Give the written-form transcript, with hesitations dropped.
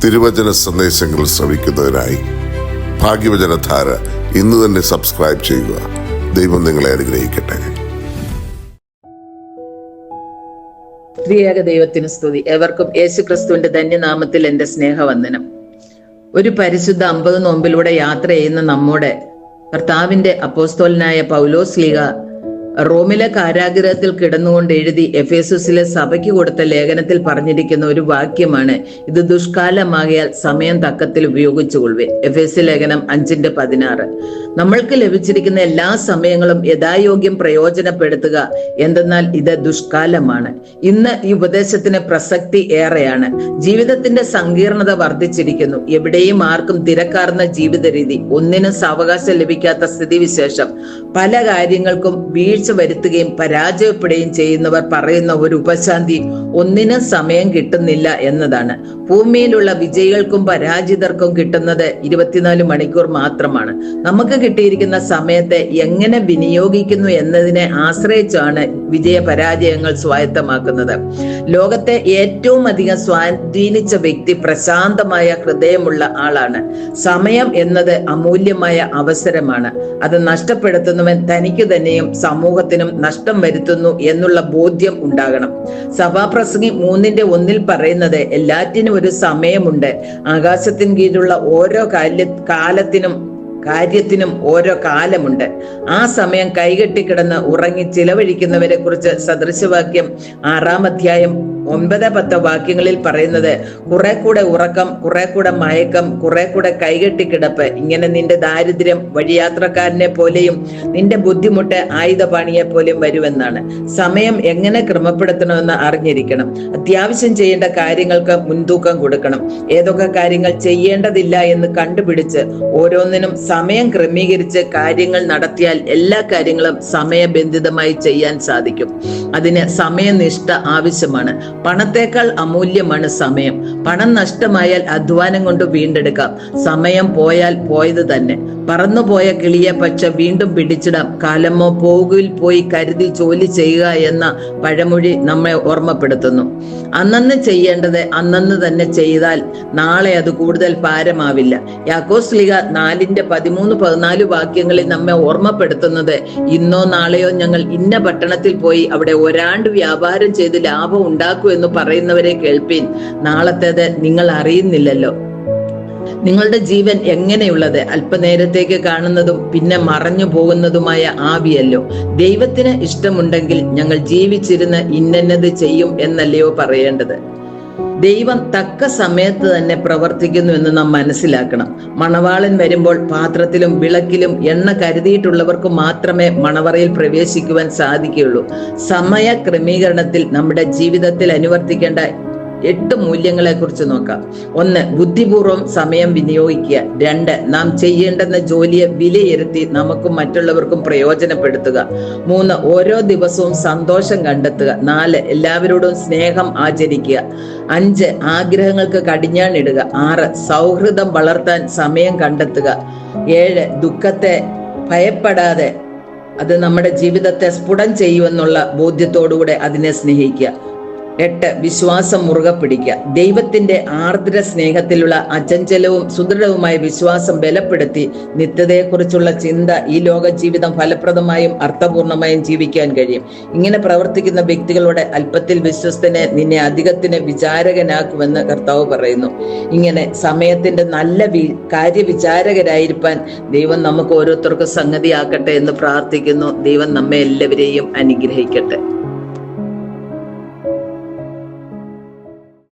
തിരുവചന സന്ദേശങ്ങൾ ശ്രവിക്കുന്നതിനായി ഭാഗ്യവചനധാര ഇന്ന് തന്നെ സബ്സ്ക്രൈബ് ചെയ്യുക. ദൈവം നിങ്ങളെ അനുഗ്രഹിക്കട്ടെ. ത്രിയേക ദൈവത്തിന് സ്തുതി. ഏവർക്കും യേശുക്രിസ്തുവിന്റെ ധന്യനാമത്തിൽ എന്റെ സ്നേഹവന്ദനം. ഒരു പരിശുദ്ധ 50 നോമ്പിലൂടെ യാത്ര ചെയ്യുന്ന നമ്മുടെ കർത്താവിന്റെ അപ്പോസ്തലനായ പൗലോസ് ലീഗ റോമിലെ കാരാഗൃഹത്തിൽ കിടന്നുകൊണ്ട് എഴുതി എഫേസുസിലെ സഭയ്ക്ക് കൊടുത്ത ലേഖനത്തിൽ പറഞ്ഞിരിക്കുന്ന ഒരു വാക്യമാണ്, ഇത് ദുഷ്കാലമാകിയാൽ സമയം തക്കത്തിൽ ഉപയോഗിച്ചുകൊള്ളുവേ. എഫേസ്യ ലേഖനം 5:16. നമ്മൾക്ക് ലഭിച്ചിരിക്കുന്ന എല്ലാ സമയങ്ങളും യഥായോഗ്യം പ്രയോജനപ്പെടുത്തുക, എന്തെന്നാൽ ഇത് ദുഷ്കാലമാണ്. ഇന്ന് ഈ ഉപദേശത്തിന് പ്രസക്തി ഏറെയാണ്. ജീവിതത്തിന്റെ സങ്കീർണത വർദ്ധിച്ചിരിക്കുന്നു. എവിടെയും ആർക്കും തിരക്കാർന്ന ജീവിത രീതി, ഒന്നിനും സാവകാശം ലഭിക്കാത്ത സ്ഥിതിവിശേഷം, പല കാര്യങ്ങൾക്കും വീഴ്ച വരുത്തുകയും പരാജയപ്പെടുകയും ചെയ്യുന്നവർ പറയുന്ന ഒരു ഉപശാന്തി ഒന്നിനും സമയം കിട്ടുന്നില്ല എന്നതാണ്. ഭൂമിയിലുള്ള വിജയികൾക്കും പരാജിതർക്കും കിട്ടുന്നത് 24 മണിക്കൂർ മാത്രമാണ്. നമുക്ക് കിട്ടിയിരിക്കുന്ന സമയത്തെ എങ്ങനെ വിനിയോഗിക്കുന്നു എന്നതിനെ ആശ്രയിച്ചാണ് വിജയ പരാജയങ്ങൾ സ്വായത്തമാക്കുന്നത്. ലോകത്തെ ഏറ്റവും അധികം സ്വാധീനിച്ച വ്യക്തി പ്രശാന്തമായ ഹൃദയമുള്ള ആളാണ്. സമയം എന്നത് അമൂല്യമായ അവസരമാണ്. അത് നഷ്ടപ്പെടുത്തുന്നവൻ തനിക്ക് തന്നെയും സമൂഹത്തിനും നഷ്ടം വരുത്തുന്നു എന്നുള്ള ബോധ്യം ഉണ്ടാകണം. സഭാപ്രസംഗി 3:1 പറയുന്നത്, എല്ലാറ്റിനും ഒരു സമയമുണ്ട്. ആകാശത്തിന് കീഴിലുള്ള ഓരോ കാര്യത്തിനും ഓരോ കാലമുണ്ട്. ആ സമയം കൈകെട്ടിക്കിടന്ന് ഉറങ്ങി ചിലവഴിക്കുന്നവരെ കുറിച്ച് സദൃശവാക്യം 6-ാം അധ്യായം 9-10 വാക്യങ്ങളിൽ പറയുന്നത്, കുറെ കൂടെ ഉറക്കം, കുറെ കൂടെ മയക്കം, കുറെ കൂടെ കൈകെട്ടിക്കിടപ്പ്. ഇങ്ങനെ നിന്റെ ദാരിദ്ര്യം വഴിയാത്രക്കാരനെ പോലെയും നിന്റെ ബുദ്ധിമുട്ട് ആയുധപാണിയെ പോലെയും വരുമെന്നാണ്. സമയം എങ്ങനെ ക്രമപ്പെടുത്തണമെന്ന് അറിഞ്ഞിരിക്കണം. അത്യാവശ്യം ചെയ്യേണ്ട കാര്യങ്ങൾക്ക് മുൻതൂക്കം കൊടുക്കണം. ഏതൊക്കെ കാര്യങ്ങൾ ചെയ്യേണ്ടതില്ല എന്ന് കണ്ടുപിടിച്ച് ഓരോന്നിനും സമയം ക്രമീകരിച്ച് കാര്യങ്ങൾ നടത്തിയാൽ എല്ലാ കാര്യങ്ങളും സമയബന്ധിതമായി ചെയ്യാൻ സാധിക്കും. അതിന് സമയനിഷ്ഠ ആവശ്യമാണ്. പണത്തേക്കാൾ അമൂല്യമാണ് സമയം. പണം നഷ്ടമായാൽ അധ്വാനം കൊണ്ട് വീണ്ടെടുക്കാം. സമയം പോയാൽ പോയത് തന്നെ. പറന്നുപോയ കിളിയെ പക്ഷെ വീണ്ടും പിടിച്ചിടാം. കാലമോ പോകുവിൽ പോയി കരുതി ജോലി ചെയ്യുക എന്ന പഴമൊഴി നമ്മെ ഓർമ്മപ്പെടുത്തുന്നു. അന്നന്ന് ചെയ്യേണ്ടത് അന്നന്ന് തന്നെ ചെയ്താൽ നാളെ അത് കൂടുതൽ ഭാരമാവില്ല. യാക്കോബ് ലീഗ 4:13-14 വാക്യങ്ങളിൽ നമ്മെ ഓർമ്മപ്പെടുത്തുന്നത്, ഇന്നോ നാളെയോ ഞങ്ങൾ ഇന്ന പട്ടണത്തിൽ പോയി അവിടെ ഒരാണ്ട് വ്യാപാരം ചെയ്ത് ലാഭം ഉണ്ടാക്കൂ എന്ന് പറയുന്നവരെ കേൾപ്പീൻ. നാളത്തേത് നിങ്ങൾ അറിയുന്നില്ലല്ലോ. നിങ്ങളുടെ ജീവൻ എങ്ങനെയുള്ളത്? അല്പനേരത്തേക്ക് കാണുന്നതും പിന്നെ മറഞ്ഞു പോകുന്നതുമായ ആവിയല്ലോ. ദൈവത്തിന് ഇഷ്ടമുണ്ടെങ്കിൽ ഞങ്ങൾ ജീവിച്ചിരുന്ന് ഇന്നത് ചെയ്യും എന്നല്ലയോ പറയേണ്ടത്. ദൈവം തക്ക സമയത്ത് തന്നെ പ്രവർത്തിക്കുന്നു എന്ന് നാം മനസ്സിലാക്കണം. മണവാളൻ വരുമ്പോൾ പാത്രത്തിലും വിളക്കിലും എണ്ണ കരുതിയിട്ടുള്ളവർക്ക് മാത്രമേ മണവറയിൽ പ്രവേശിക്കുവാൻ സാധിക്കുകയുള്ളൂ. സമയ ക്രമീകരണത്തിൽ നമ്മുടെ ജീവിതത്തിൽ അനുവർത്തിക്കേണ്ട 8 മൂല്യങ്ങളെ കുറിച്ച് നോക്കാം. 1. ബുദ്ധിപൂർവം സമയം വിനിയോഗിക്കുക. 2. നാം ചെയ്യേണ്ടെന്ന ജോലിയെ വിലയിരുത്തി നമുക്കും മറ്റുള്ളവർക്കും പ്രയോജനപ്പെടുത്തുക. 3. ഓരോ ദിവസവും സന്തോഷം കണ്ടെത്തുക. 4. എല്ലാവരോടും സ്നേഹം ആചരിക്കുക. 5. ആഗ്രഹങ്ങൾക്ക് കടിഞ്ഞാണിടുക. 6. സൗഹൃദം വളർത്താൻ സമയം കണ്ടെത്തുക. 7. ദുഃഖത്തെ ഭയപ്പെടാതെ അത് നമ്മുടെ ജീവിതത്തെ സ്ഫുടം ചെയ്യുമെന്നുള്ള ബോധ്യത്തോടുകൂടെ അതിനെ സ്നേഹിക്കുക. 8. വിശ്വാസം മുറുകെ പിടിക്കുക. ദൈവത്തിന്റെ ആർദ്ര സ്നേഹത്തിലുള്ള അചഞ്ചലവും സുദൃഢവുമായ വിശ്വാസം ബലപ്പെടുത്തി നിത്യതയെക്കുറിച്ചുള്ള ചിന്ത ഈ ലോക ജീവിതം ഫലപ്രദമായും അർത്ഥപൂർണമായും ജീവിക്കാൻ കഴിയും. ഇങ്ങനെ പ്രവർത്തിക്കുന്ന വ്യക്തികളോട് അല്പത്തിൽ വിശ്വസ്തനെ നിന്നെ അധികത്തിന് വിചാരകനാക്കുമെന്ന് കർത്താവ് പറയുന്നു. ഇങ്ങനെ സമയത്തിന്റെ നല്ല കാര്യവിചാരകരായിരിക്കാൻ ദൈവം നമുക്ക് ഓരോരുത്തർക്കും സംഗതിയാക്കട്ടെ എന്ന് പ്രാർത്ഥിക്കുന്നു. ദൈവം നമ്മെ എല്ലാവരെയും അനുഗ്രഹിക്കട്ടെ.